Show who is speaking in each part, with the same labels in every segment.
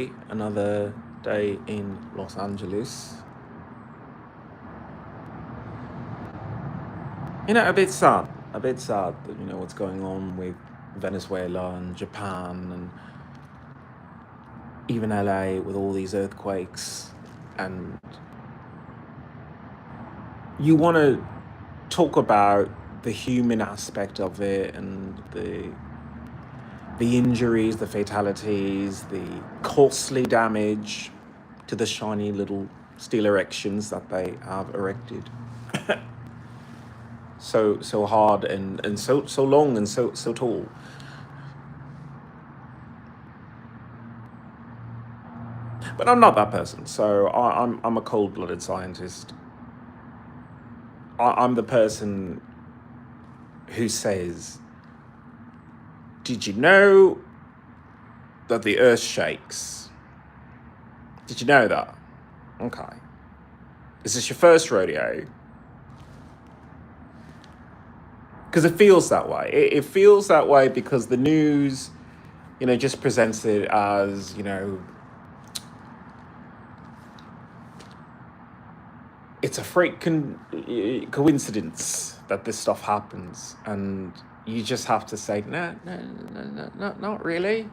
Speaker 1: day, another day in Los Angeles. A bit sad that, what's going on with Venezuela and Japan and even LA with all these earthquakes. And you want to talk about the human aspect of it and the injuries, the fatalities, the costly damage to the shiny little steel erections that they have erected so hard and so long and so tall. But I'm not that person. So I'm a cold-blooded scientist. I'm the person who says, "Did you know that the Earth shakes? Did you know that?" Okay. Is this your first rodeo? Because it feels that way. It feels that way because the news, just presents it as, it's a freak coincidence that this stuff happens. And you just have to say, no, not really.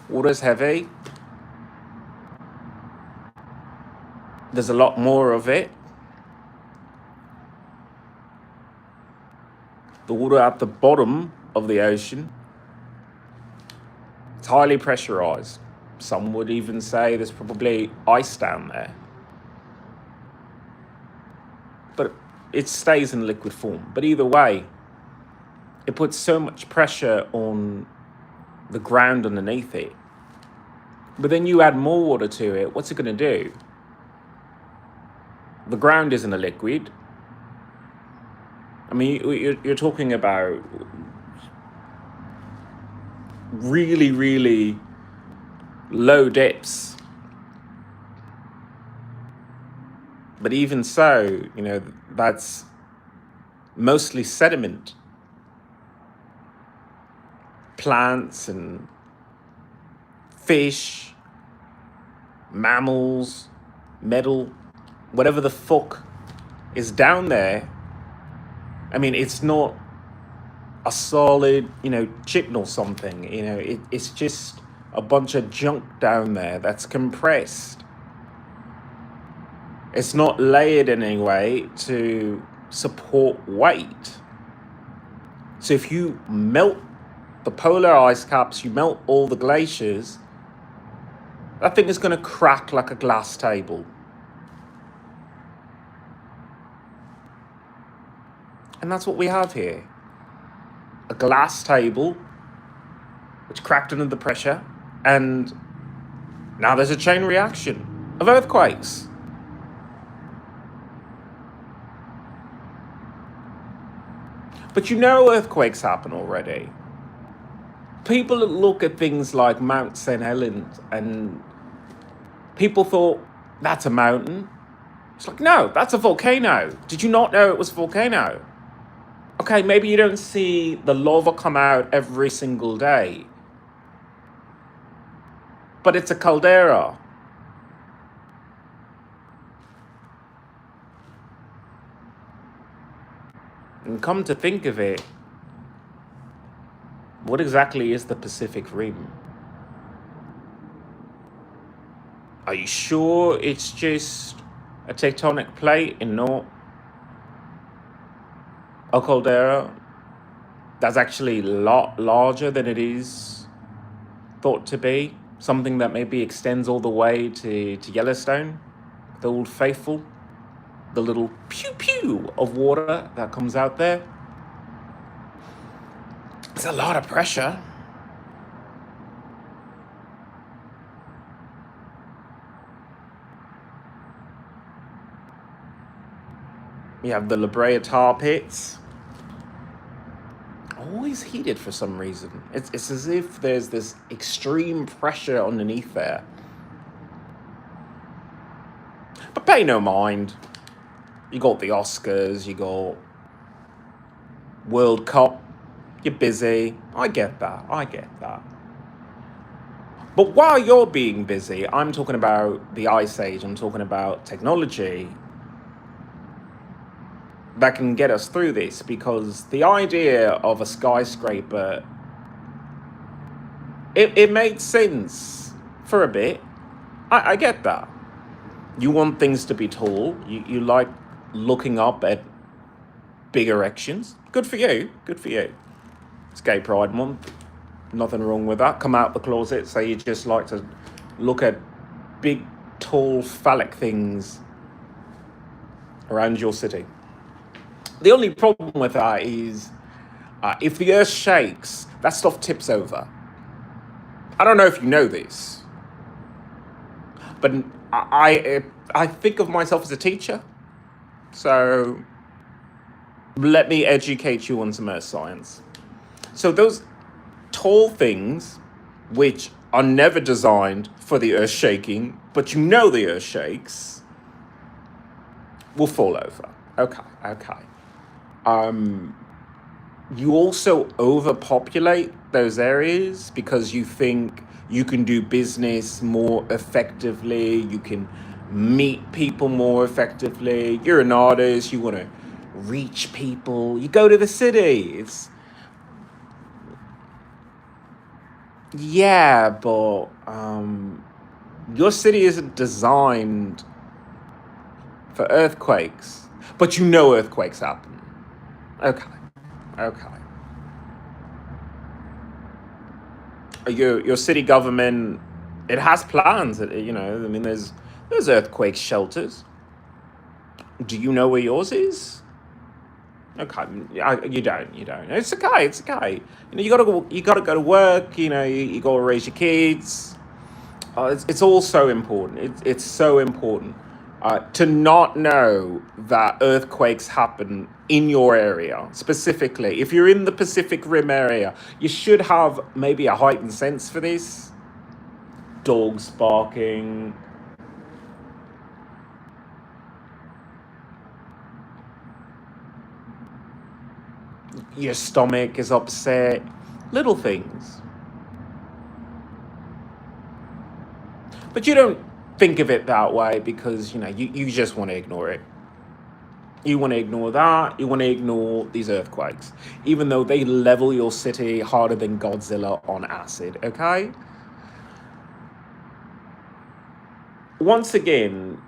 Speaker 1: Water's heavy. There's a lot more of it. The water at the bottom of the ocean, it's highly pressurized. Some would even say there's probably ice down there. But it stays in liquid form. But either way, it puts so much pressure on the ground underneath it. But then you add more water to it, what's it going to do? The ground isn't a liquid. I mean, you're talking about really, really low depths. But even so, that's mostly sediment. Plants and fish, mammals, metal, whatever the fuck is down there. I mean, it's not a solid, chitin or something. It's just a bunch of junk down there that's compressed. It's not layered in any way to support weight. So if you melt the polar ice caps, you melt all the glaciers, that thing is going to crack like a glass table. And that's what we have here. A glass table, which cracked under the pressure, and now there's a chain reaction of earthquakes. But earthquakes happen already. People look at things like Mount St. Helens and people thought, that's a mountain. It's like, no, that's a volcano. Did you not know it was a volcano? Okay, maybe you don't see the lava come out every single day. But it's a caldera. And come to think of it, what exactly is the Pacific Rim? Are you sure it's just a tectonic plate and not a caldera that's actually a lot larger than it is thought to be? Something that maybe extends all the way to Yellowstone, the Old Faithful, the little pew-pew of water that comes out there. It's a lot of pressure. You have the La Brea tar pits. Always heated for some reason. It's as if there's this extreme pressure underneath there. But pay no mind. You got the Oscars, you got World Cup. You're busy. I get that. But while you're being busy, I'm talking about the ice age, I'm talking about technology that can get us through this, because the idea of a skyscraper, it made sense for a bit. I get that. You want things to be tall. You like looking up at big erections. Good for you. Good for you. It's Gay Pride Month. Nothing wrong with that. Come out the closet, say you just like to look at big, tall, phallic things around your city. The only problem with that is if the earth shakes, that stuff tips over. I don't know if you know this, but I think of myself as a teacher. So let me educate you on some earth science. So those tall things, which are never designed for the earth shaking, but you know the earth shakes, will fall over. Okay. You also overpopulate those areas because you think you can do business more effectively, you can meet people more effectively. You're an artist, you want to reach people, you go to the city. It's yeah, but your city isn't designed for earthquakes, but you know earthquakes happen. Okay. Okay. Your city government, it has plans. I mean, there's earthquake shelters. Do you know where yours is? Okay, you don't. You don't. It's okay. It's okay. You gotta go. You gotta go to work. You gotta raise your kids. It's all so important. It's so important to not know that earthquakes happen in your area specifically. If you're in the Pacific Rim area, you should have maybe a heightened sense for this. Dogs barking. Your stomach is upset. Little things. But you don't think of it that way because, you just want to ignore it. You want to ignore that. You want to ignore these earthquakes, even though they level your city harder than Godzilla on acid, okay? Once again,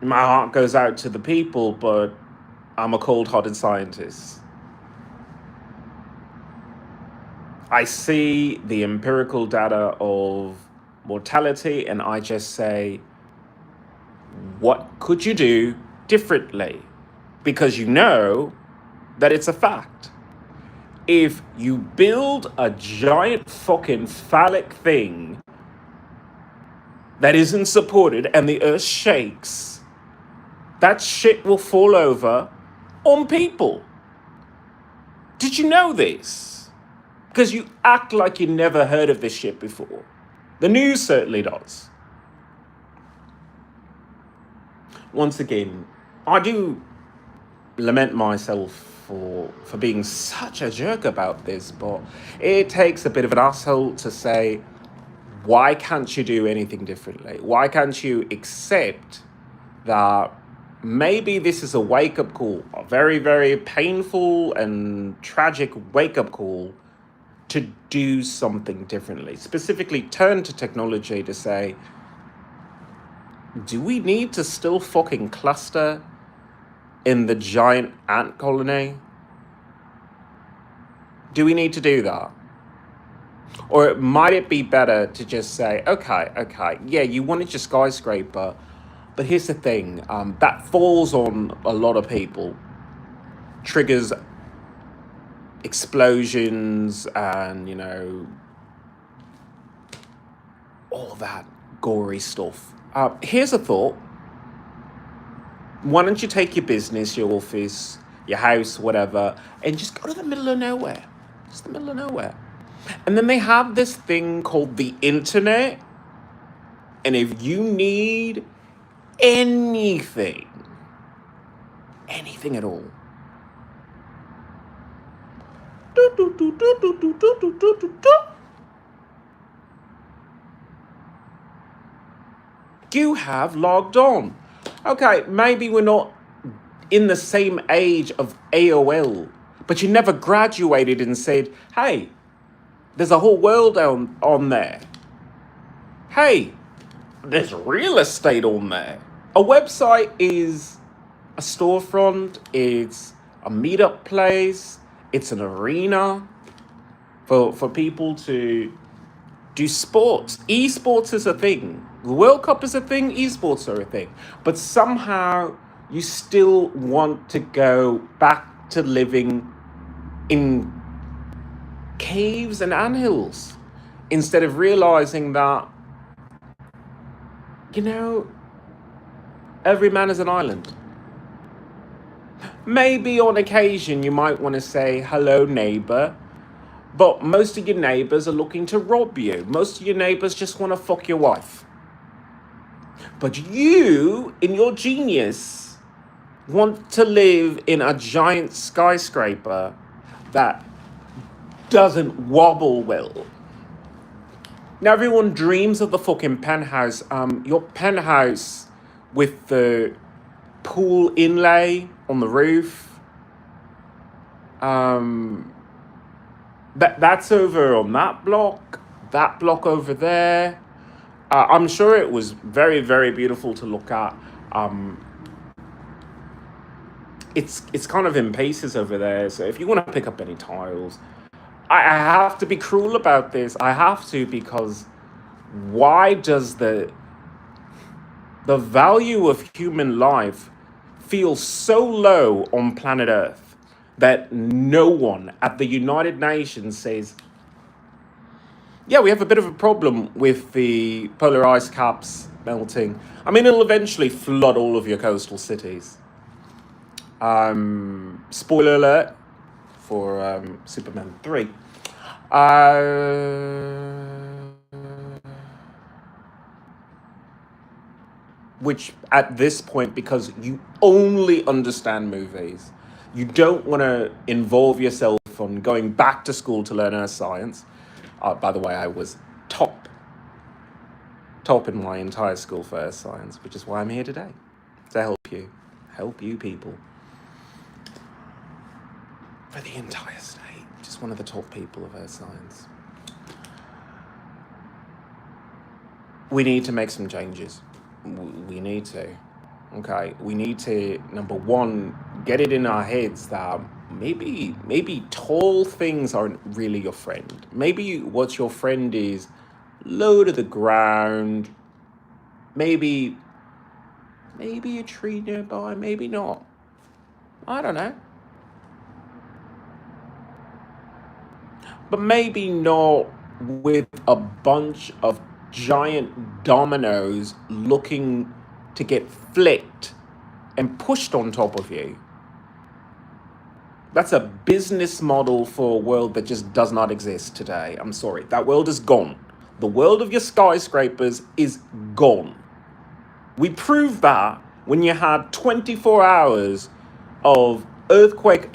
Speaker 1: my heart goes out to the people, but I'm a cold-hearted scientist. I see the empirical data of mortality and I just say, what could you do differently? Because you know that it's a fact. If you build a giant fucking phallic thing that isn't supported and the earth shakes, that shit will fall over on people. Did you know this? Because you act like you never heard of this shit before. The news certainly does. Once again, I do lament myself for being such a jerk about this, but it takes a bit of an asshole to say, why can't you do anything differently? Why can't you accept that maybe this is a wake-up call, a very, very painful and tragic wake-up call to do something differently? Specifically, turn to technology to say, do we need to still fucking cluster in the giant ant colony? Do we need to do that? Or might it be better to just say, okay, yeah, you wanted your skyscraper, but here's the thing, that falls on a lot of people, triggers explosions and, all that gory stuff. Here's a thought. Why don't you take your business, your office, your house, whatever, and just go to the middle of nowhere? Just the middle of nowhere. And then they have this thing called the internet. And if you need anything at all, You have logged on. Okay, maybe we're not in the same age of AOL, but you never graduated and said, hey, there's a whole world on there. Hey, there's real estate on there. A website is a storefront, it's a meetup place, it's an arena for people to do sports. Esports is a thing. The World Cup is a thing, esports are a thing. But somehow you still want to go back to living in caves and anthills instead of realizing that, you know, every man is an island. Maybe on occasion you might want to say, hello, neighbor. But most of your neighbors are looking to rob you. Most of your neighbors just want to fuck your wife. But you, in your genius, want to live in a giant skyscraper that doesn't wobble well. Now, everyone dreams of the fucking penthouse. Your penthouse with the pool inlay on the roof. That's over on that block over there. I'm sure it was very, very beautiful to look at. It's kind of in pieces over there, so if you want to pick up any tiles, I have to be cruel about this. I have to, because why does the value of human life feel so low on planet Earth that no one at the United Nations says, yeah, we have a bit of a problem with the polar ice caps melting. I mean, it'll eventually flood all of your coastal cities. Spoiler alert for Superman 3. Which at this point, because you only understand movies, you don't want to involve yourself on going back to school to learn earth science. By the way, I was top in my entire school for earth science, which is why I'm here today, to help you people. For the entire state, just one of the top people of earth science. We need to make some changes. We need to. Okay, we need to, number one, get it in our heads that maybe tall things aren't really your friend. Maybe what your friend is low to the ground. Maybe a tree nearby, maybe not. I don't know. But maybe not with a bunch of giant dominoes looking to get flicked and pushed on top of you. That's a business model for a world that just does not exist today. I'm sorry. That world is gone. The world of your skyscrapers is gone. We proved that when you had 24 hours of earthquake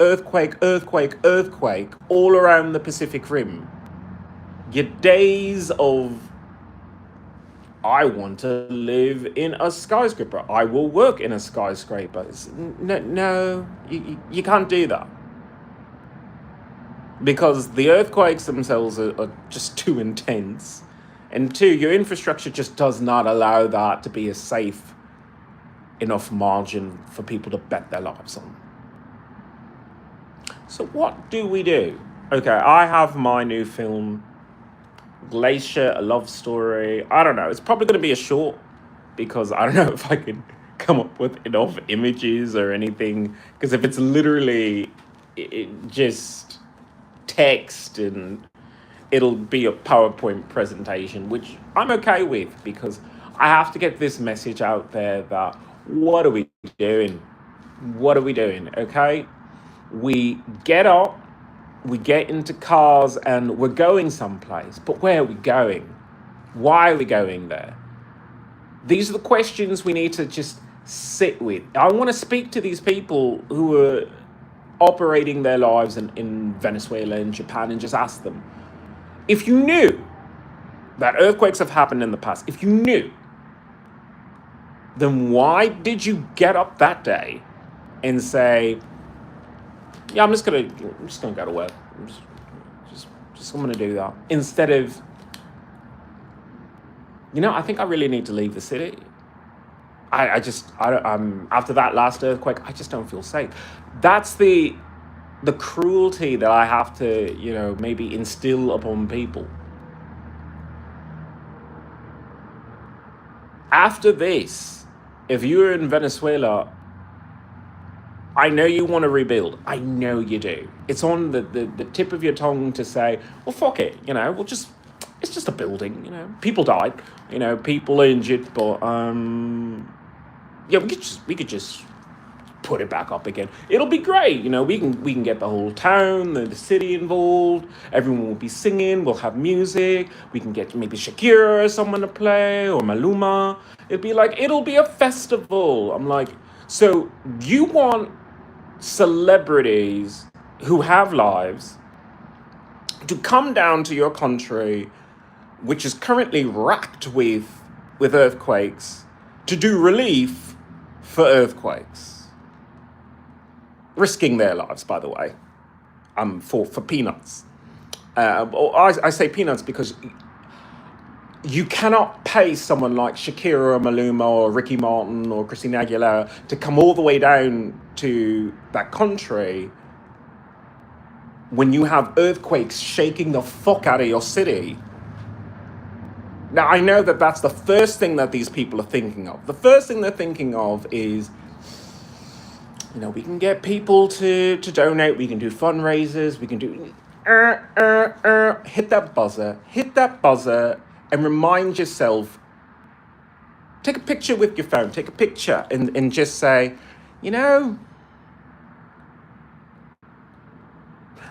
Speaker 1: all around the Pacific Rim. Your days of, I want to live in a skyscraper, I will work in a skyscraper. No, you can't do that. Because the earthquakes themselves are just too intense. And two, your infrastructure just does not allow that to be a safe enough margin for people to bet their lives on. So what do we do? Okay, I have my new film, Glacier, a love story. I don't know. It's probably going to be a short, because I don't know if I can come up with enough images or anything. Because if it's literally just text, and it'll be a PowerPoint presentation, which I'm okay with, because I have to get this message out there that what are we doing? What are we doing? Okay? We get up, we get into cars, and we're going someplace. But where are we going? Why are we going there? These are the questions we need to just sit with. I want to speak to these people who are operating their lives in Venezuela and Japan, and just ask them, if you knew that earthquakes have happened in the past, if you knew then why did you get up that day and say, yeah, I'm just gonna go to work. Just, I'm gonna do that instead of, I think I really need to leave the city. After that last earthquake, I just don't feel safe. That's the cruelty that I have to, maybe instill upon people. After this, if you're in Venezuela, I know you want to rebuild. I know you do. It's on the tip of your tongue to say, well, fuck it, it's just a building, People died, people injured, but yeah, we could just put it back up again. It'll be great, we can get the whole town, the city involved. Everyone will be singing. We'll have music. We can get maybe Shakira or someone to play, or Maluma. It'll be a festival. I'm like, so you want celebrities who have lives to come down to your country, which is currently racked with earthquakes, to do relief for earthquakes, risking their lives, by the way, for peanuts. I say peanuts because you cannot pay someone like Shakira or Maluma or Ricky Martin or Christina Aguilera to come all the way down to that country when you have earthquakes shaking the fuck out of your city. Now, I know that that's the first thing that these people are thinking of. The first thing they're thinking of is, we can get people to donate, we can do fundraisers, we can do... hit that buzzer, and remind yourself, take a picture with your phone, take a picture, and just say,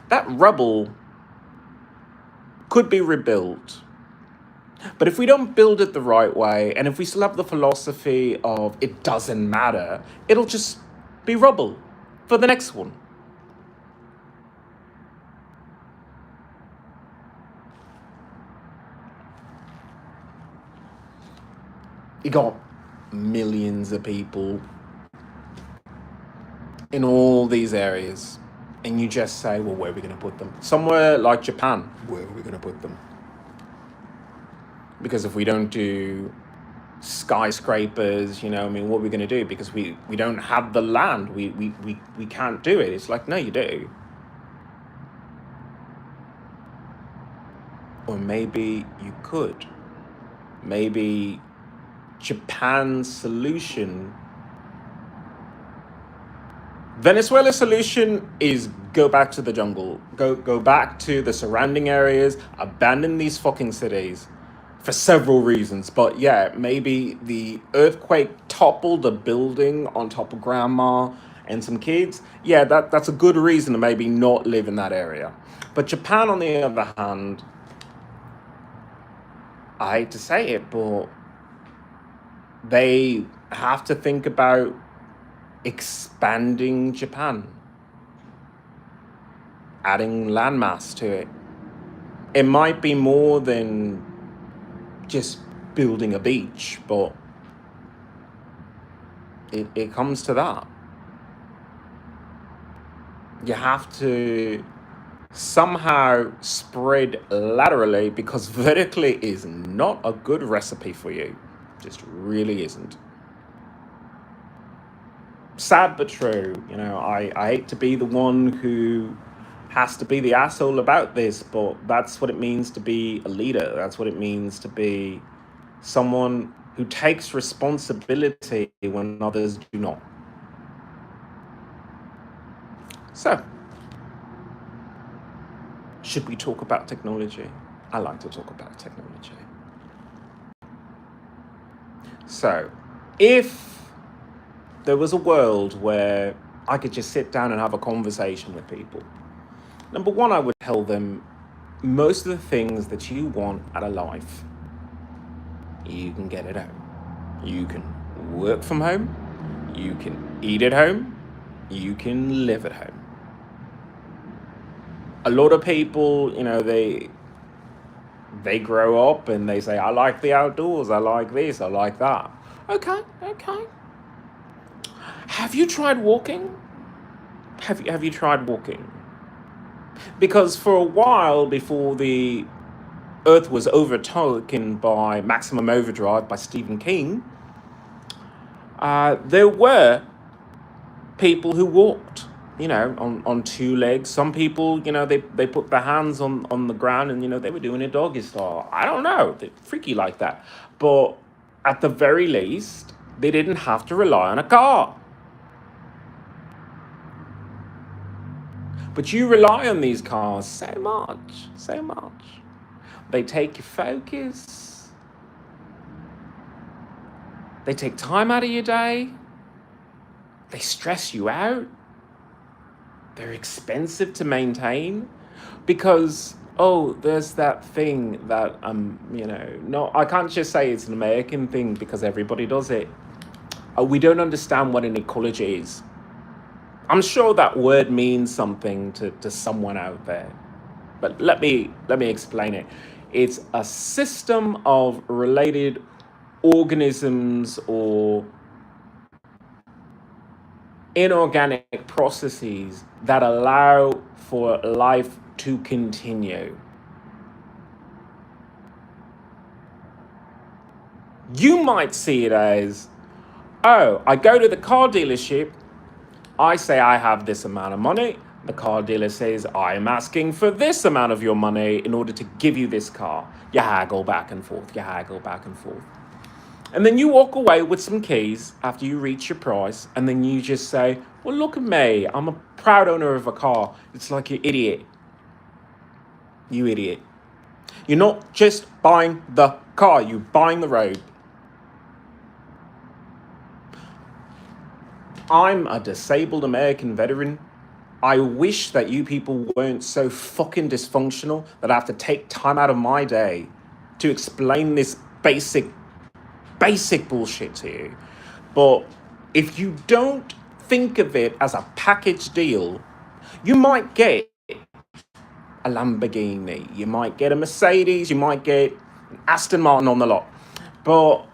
Speaker 1: that rubble could be rebuilt. But if we don't build it the right way, and if we still have the philosophy of it doesn't matter, it'll just be rubble for the next one. You got millions of people in all these areas, and you just say, well, where are we going to put them? Somewhere like Japan, where are we going to put them? Because if we don't do skyscrapers, what are we going to do? Because we don't have the land. We can't do it. It's like, no, you do. Or maybe you could. Maybe Japan's solution... Venezuela's solution is go back to the jungle. Go back to the surrounding areas. Abandon these fucking cities. For several reasons, but yeah, maybe the earthquake toppled a building on top of grandma and some kids. Yeah, that's a good reason to maybe not live in that area. But Japan, on the other hand, I hate to say it, but they have to think about expanding Japan, adding landmass to it. It might be more than just building a beach, but it comes to that. You have to somehow spread laterally, because vertically is not a good recipe for you. Just really isn't. Sad but true. I hate to be the one who has to be the asshole about this, but that's what it means to be a leader. That's what it means to be someone who takes responsibility when others do not. So, should we talk about technology? I like to talk about technology. So, if there was a world where I could just sit down and have a conversation with people, number one, I would tell them most of the things that you want out of life, you can get at home. You can work from home. You can eat at home. You can live at home. A lot of people, they grow up and they say, I like the outdoors. I like this. I like that. Okay, okay. Have you tried walking? Have you tried walking? Because for a while before the Earth was overtaken by Maximum Overdrive by Stephen King, there were people who walked, on two legs. Some people, they put their hands on the ground and, they were doing a doggy style. I don't know. They're freaky like that. But at the very least, they didn't have to rely on a car. But you rely on these cars so much, so much. They take your focus. They take time out of your day. They stress you out. They're expensive to maintain because there's that thing that no, I can't just say it's an American thing because everybody does it. We don't understand what an ecology is. I'm sure that word means something to someone out there, but let me explain it. It's a system of related organisms or inorganic processes that allow for life to continue. You might see it as, I go to the car dealership, I say I have this amount of money, the car dealer says, I am asking for this amount of your money in order to give you this car. You haggle back and forth, you haggle back and forth. And then you walk away with some keys after you reach your price, and then you just say, well, look at me, I'm a proud owner of a car. It's like, you idiot. You idiot. You're not just buying the car, you're buying the road. I'm a disabled American veteran. I wish that you people weren't so fucking dysfunctional that I have to take time out of my day to explain this basic bullshit to you. But if you don't think of it as a package deal, you might get a Lamborghini, you might get a Mercedes, you might get an Aston Martin on the lot. But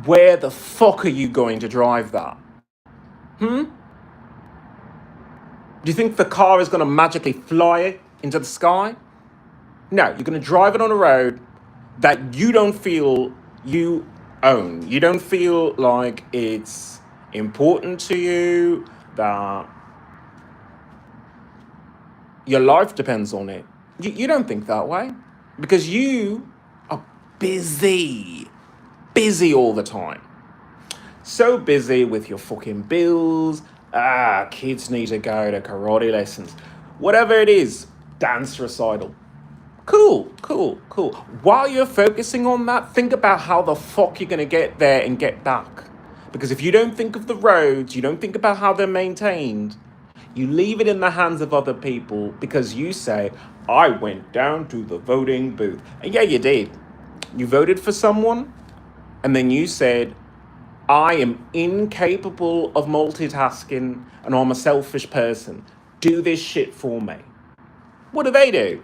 Speaker 1: where the fuck are you going to drive that? Do you think the car is going to magically fly it into the sky? No, you're going to drive it on a road that you don't feel you own. You don't feel like it's important to you, that your life depends on it. You don't think that way because you are busy all the time. So busy with your fucking bills. Kids need to go to karate lessons. Whatever it is, dance recital. Cool. While you're focusing on that, think about how the fuck you're going to get there and get back. Because if you don't think of the roads, you don't think about how they're maintained, you leave it in the hands of other people because you say, I went down to the voting booth. And yeah, you did. You voted for someone, and then you said, I am incapable of multitasking and I'm a selfish person. Do this shit for me. What do?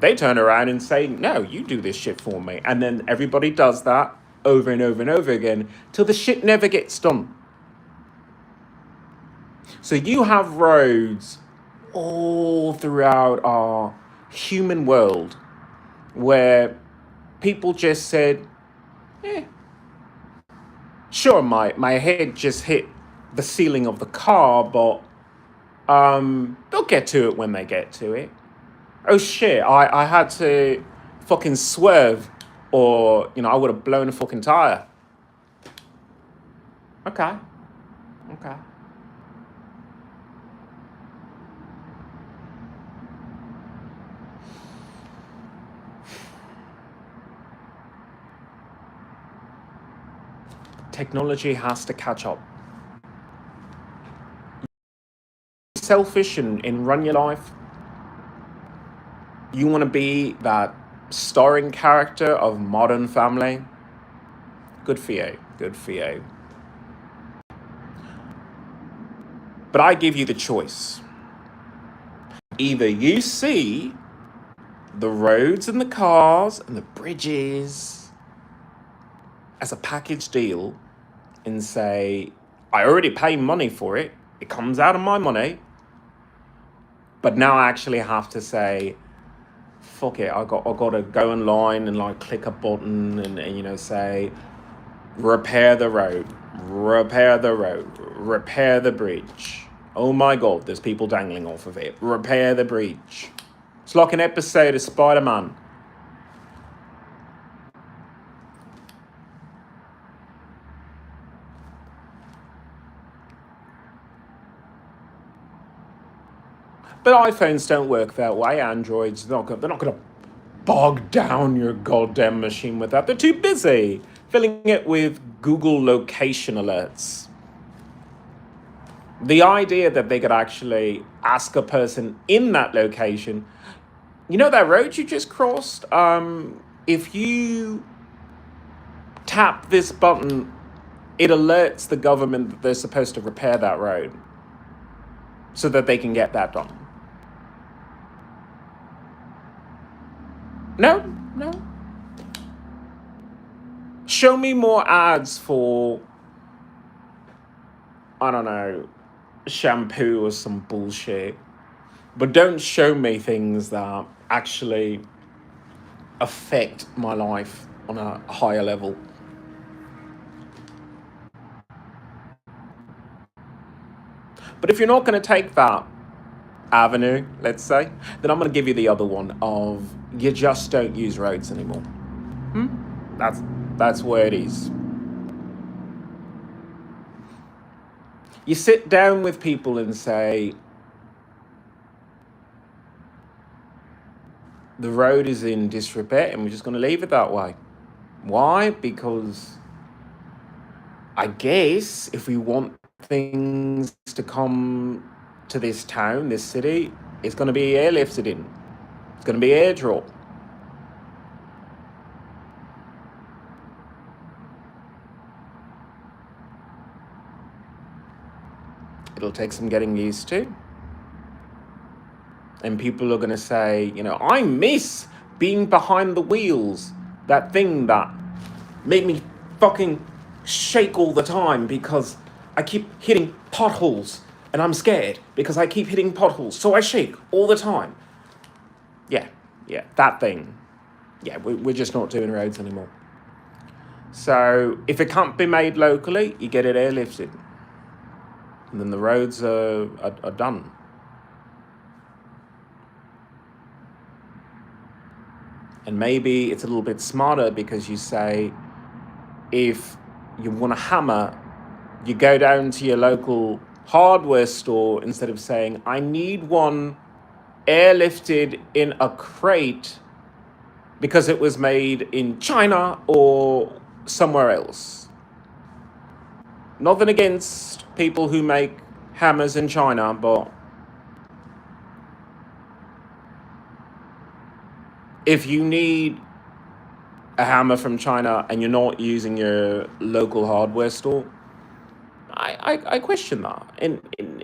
Speaker 1: They turn around and say, no, you do this shit for me. And then everybody does that over and over and over again till the shit never gets done. So you have roads all throughout our human world where people just said, sure, my head just hit the ceiling of the car, but they'll get to it when they get to it. Oh shit, I had to fucking swerve or, I would have blown a fucking tire. Okay. Technology has to catch up. Selfish and run your life. You want to be that starring character of Modern Family. Good for you. But I give you the choice. Either you see the roads and the cars and the bridges as a package deal and say, I already pay money for it, it comes out of my money, but now I actually have to say, fuck it, I got to go online and like click a button and say, repair the road, repair the road, repair the bridge. Oh my god, there's people dangling off of it. Repair the bridge. It's like an episode of Spider-Man. But iPhones don't work that way. Androids, they're not going to bog down your goddamn machine with that. They're too busy filling it with Google location alerts. The idea that they could actually ask a person in that location, you know that road you just crossed? If you tap this button, it alerts the government that they're supposed to repair that road so that they can get that done. No. Show me more ads for, I don't know, shampoo or some bullshit. But don't show me things that actually affect my life on a higher level. But if you're not going to take that avenue, let's say, then I'm going to give you the other one of you just don't use roads anymore. That's where it is. You sit down with people and say, the road is in disrepair and we're just going to leave it that way. Why? Because I guess if we want things to come to this town, this city, it's going to be airlifted in. It's going to be airdrop. It'll take some getting used to. And people are going to say, I miss being behind the wheels. That thing that made me fucking shake all the time because I keep hitting potholes and I'm scared because I keep hitting potholes. So I shake all the time. Yeah, that thing. Yeah, we're just not doing roads anymore. So if it can't be made locally, you get it airlifted. And then the roads are done. And maybe it's a little bit smarter because you say, if you want a hammer, you go down to your local hardware store instead of saying, I need one airlifted in a crate because it was made in China or somewhere else. Nothing against people who make hammers in China, but if you need a hammer from China and you're not using your local hardware store, I question that.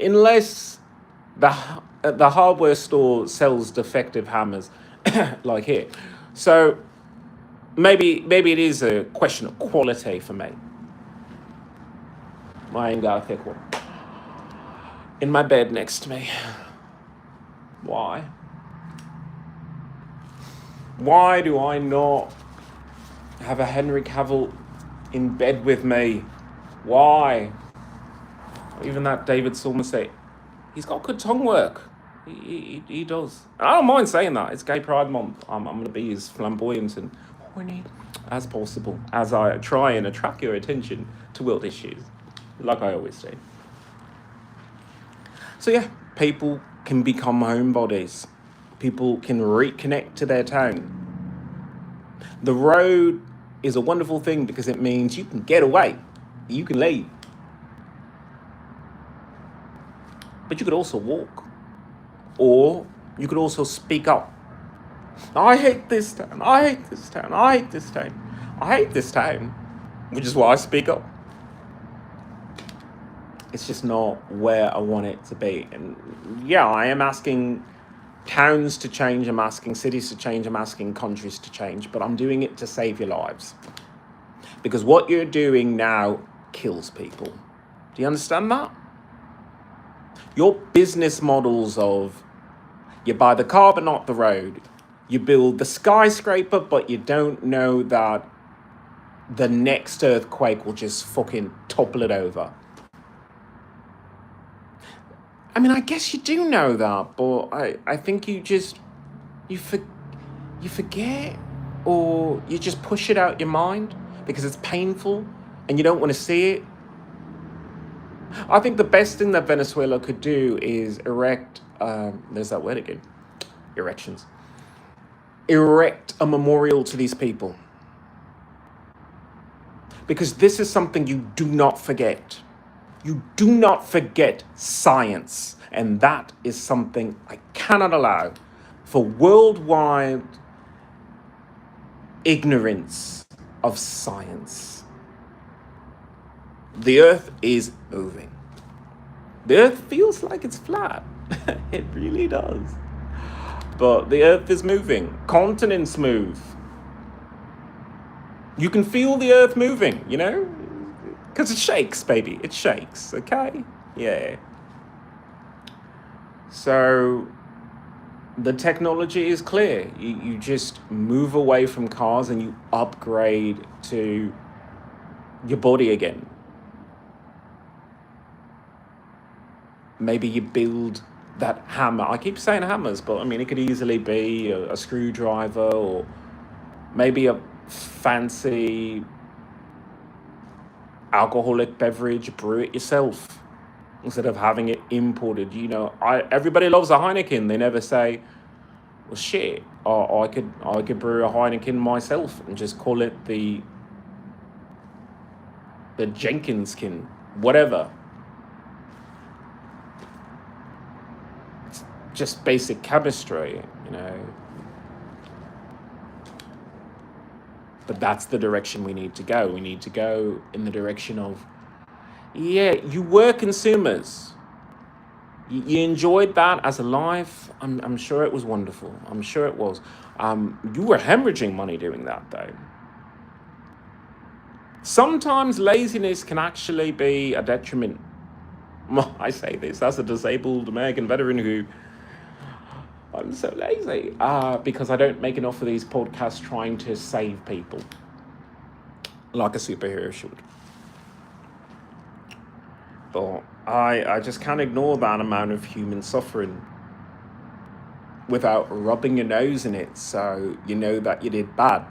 Speaker 1: Unless the hardware store sells defective hammers, like here. So maybe it is a question of quality for me. I ain't got a thick one. In my bed next to me. Why? Why do I not have a Henry Cavill in bed with me? Why? Even that David Somerset, he's got good tongue work. He does. I don't mind saying that. It's Gay Pride Month. I'm going to be as flamboyant and horny as possible as I try and attract your attention to world issues, like I always do. So yeah, people can become homebodies. People can reconnect to their town. The road is a wonderful thing because it means you can get away. You can leave. But you could also walk. Or you could also speak up. I hate this town. I hate this town. I hate this town. I hate this town. Which is why I speak up. It's just not where I want it to be. And yeah, I am asking towns to change. I'm asking cities to change. I'm asking countries to change. But I'm doing it to save your lives. Because what you're doing now kills people. Do you understand that? Your business models of you buy the car but not the road, you build the skyscraper but you don't know that the next earthquake will just fucking topple it over. I mean, I guess you do know that, but I think you forget, or you just push it out your mind because it's painful and you don't want to see it. I think the best thing that Venezuela could do is erect, there's that word again, erections. Erect a memorial to these people. Because this is something you do not forget. You do not forget science. And that is something I cannot allow for worldwide ignorance of science. The earth is moving. The earth feels like it's flat. It really does. But the earth is moving. Continents move. You can feel the earth moving, you know? Because it shakes, baby. It shakes, okay? Yeah. So the technology is clear. You just move away from cars and you upgrade to your body again. Maybe you build that hammer. I keep saying hammers, but I mean, it could easily be a screwdriver, or maybe a fancy alcoholic beverage. Brew it yourself instead of having it imported. You know, everybody loves a Heineken. They never say, well, shit, I could brew a Heineken myself and just call it the Jenkinskin, whatever. It's just basic chemistry, you know. But that's the direction we need to go. We need to go in the direction of, yeah, you were consumers. You enjoyed that as a life. I'm sure it was wonderful. I'm sure it was. You were hemorrhaging money doing that, though. Sometimes laziness can actually be a detriment. Well, I say this as a disabled American veteran who, I'm so lazy because I don't make enough of these podcasts trying to save people like a superhero should. But I just can't ignore that amount of human suffering without rubbing your nose in it, so you know that you did bad.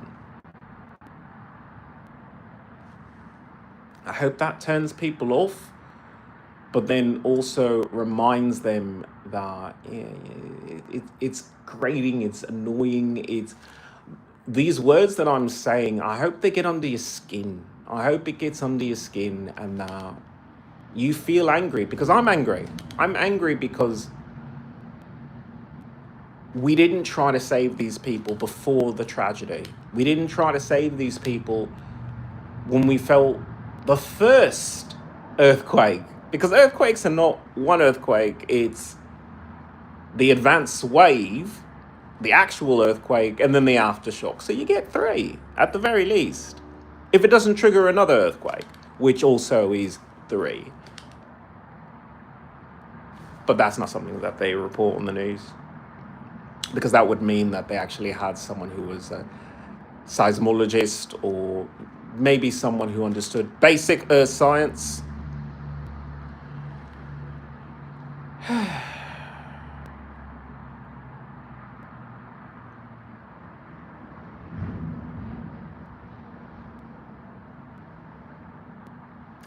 Speaker 1: I hope that turns people off, but then also reminds them that it's grating, it's annoying, it's these words that I'm saying, I hope they get under your skin. I hope it gets under your skin and you feel angry, because I'm angry. I'm angry because we didn't try to save these people before the tragedy. We didn't try to save these people when we felt the first earthquake. Because earthquakes are not one earthquake, it's the advanced wave, the actual earthquake, and then the aftershock. So you get 3, at the very least. If it doesn't trigger another earthquake, which also is 3. But that's not something that they report on the news, because that would mean that they actually had someone who was a seismologist, or maybe someone who understood basic earth science.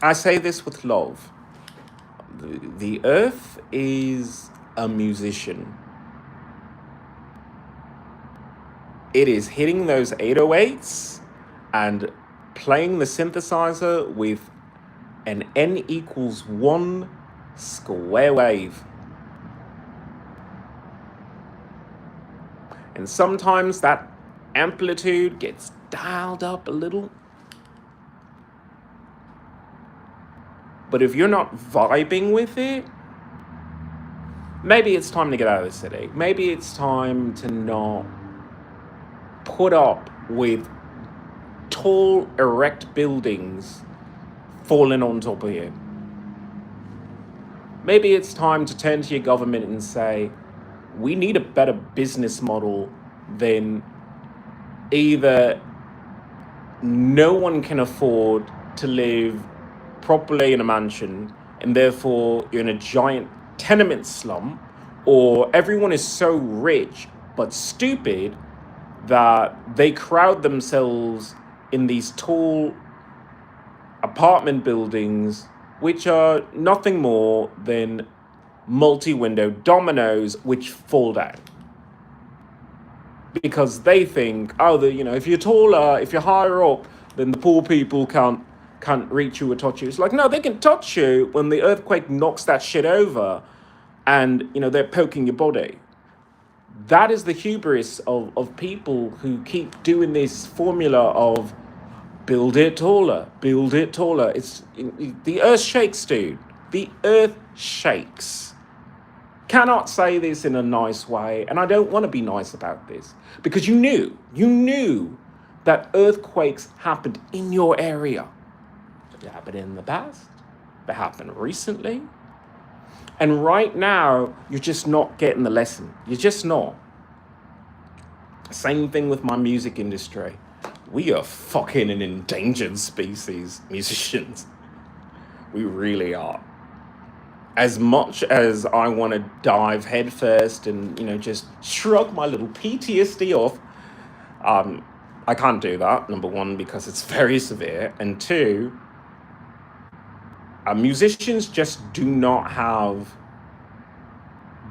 Speaker 1: I say this with love. The earth is a musician. It is hitting those 808s and playing the synthesizer with an n=1 square wave. And sometimes that amplitude gets dialed up a little. But if you're not vibing with it, maybe it's time to get out of the city. Maybe it's time to not put up with tall, erect buildings falling on top of you. Maybe it's time to turn to your government and say, we need a better business model than either no one can afford to live properly in a mansion and therefore you're in a giant tenement slum, or everyone is so rich but stupid that they crowd themselves in these tall apartment buildings which are nothing more than multi-window dominoes which fall down because they think, oh, if you're taller, if you're higher up, then the poor people can't reach you or touch you. It's like, no, they can touch you when the earthquake knocks that shit over, and they're poking your body. That is the hubris of people who keep doing this formula of build it taller, build it taller. The earth shakes, dude. The earth shakes. Cannot say this in a nice way, and I don't want to be nice about this, because you knew that earthquakes happened in your area. They happened in the past, they happened recently, and right now you're just not getting the lesson. You're just not. Same thing with my music industry. We are fucking an endangered species, musicians. We really are. As much as I want to dive headfirst and just shrug my little PTSD off, I can't do that. Number one, because it's very severe, and two, musicians just do not have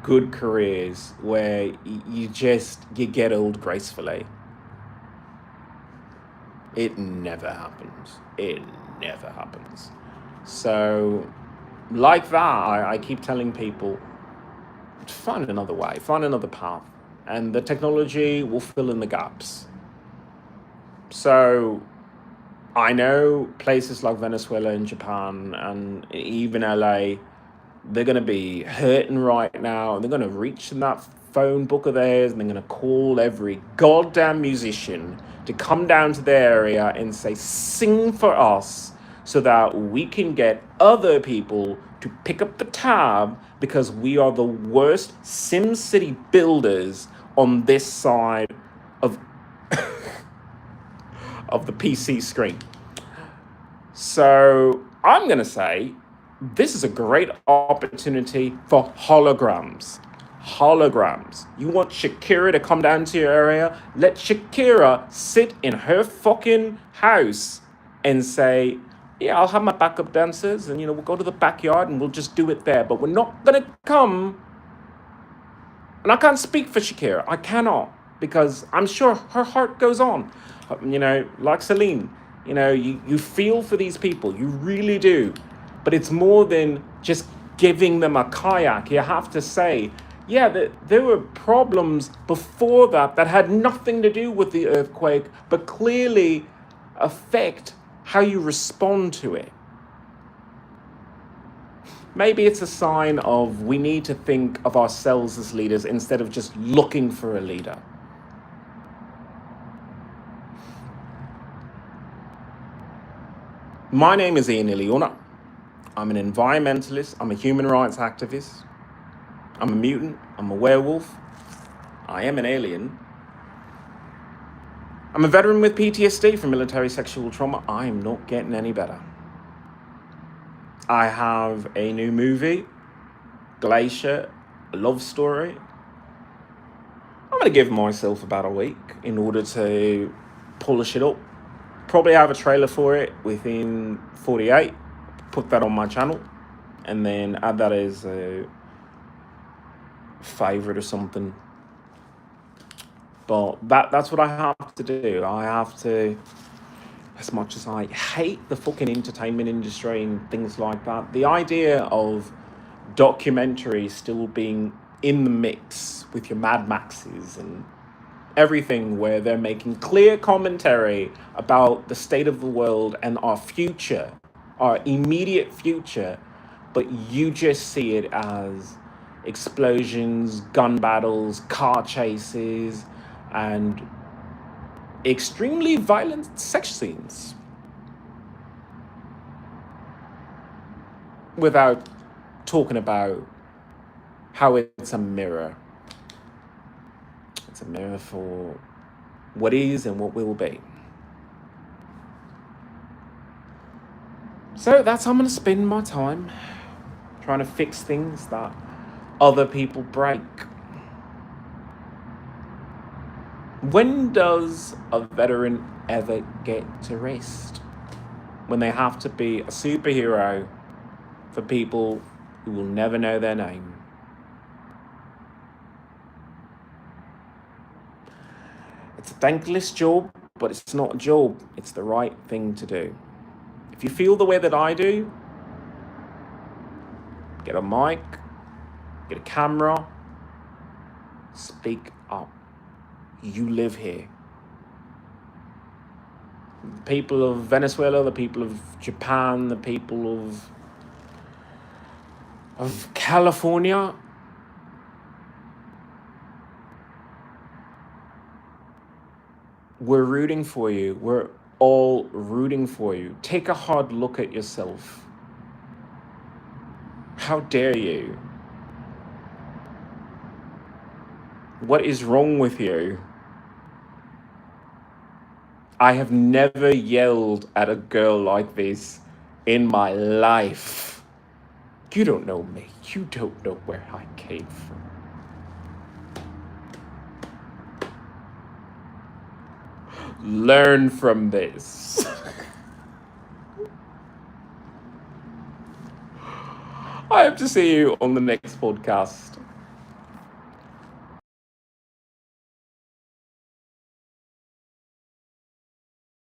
Speaker 1: good careers where you get old gracefully. It never happens. It never happens. So, like that, I keep telling people, find another way, find another path, and the technology will fill in the gaps. So, I know places like Venezuela and Japan and even LA, they're going to be hurting right now, and they're going to reach in that phone book of theirs, and they're going to call every goddamn musician to come down to their area and say, sing for us, so that we can get other people to pick up the tab, because we are the worst SimCity builders on this side of of the PC screen. So I'm going to say this is a great opportunity for holograms. Holograms. You want Shakira to come down to your area? Let Shakira sit in her fucking house and say, yeah, I'll have my backup dancers, and we'll go to the backyard and we'll just do it there. But we're not going to come. And I can't speak for Shakira. I cannot, because I'm sure her heart goes on. Like Celine, you feel for these people. You really do. But it's more than just giving them a kayak. You have to say, yeah, there were problems before that had nothing to do with the earthquake, but clearly affect how you respond to it. Maybe it's a sign of we need to think of ourselves as leaders instead of just looking for a leader. My name is Ian Iliona. I'm an environmentalist. I'm a human rights activist. I'm a mutant. I'm a werewolf. I am an alien. I'm a veteran with PTSD from military sexual trauma. I am not getting any better. I have a new movie, Glacier, a love story. I'm going to give myself about a week in order to polish it up. Probably have a trailer for it within 48. Put that on my channel, and then add that as a favorite or something. But that's what I have to do. I have to, as much as I hate the fucking entertainment industry and things like that, the idea of documentaries still being in the mix with your Mad Maxes and everything, where they're making clear commentary about the state of the world and our future, our immediate future, but you just see it as explosions, gun battles, car chases, and extremely violent sex scenes without talking about how it's a mirror. It's a mirror for what is and what will be. So that's how I'm going to spend my time, trying to fix things that other people break. When does a veteran ever get to rest? When they have to be a superhero for people who will never know their name. It's a thankless job, but it's not a job. It's the right thing to do. If you feel the way that I do, get a mic, get a camera, speak up. You live here. The people of Venezuela, the people of Japan, the people of California, we're rooting for you. We're all rooting for you. Take a hard look at yourself. How dare you? What is wrong with you? I have never yelled at a girl like this in my life. You don't know me. You don't know where I came from. Learn from this. I hope to see you on the next podcast.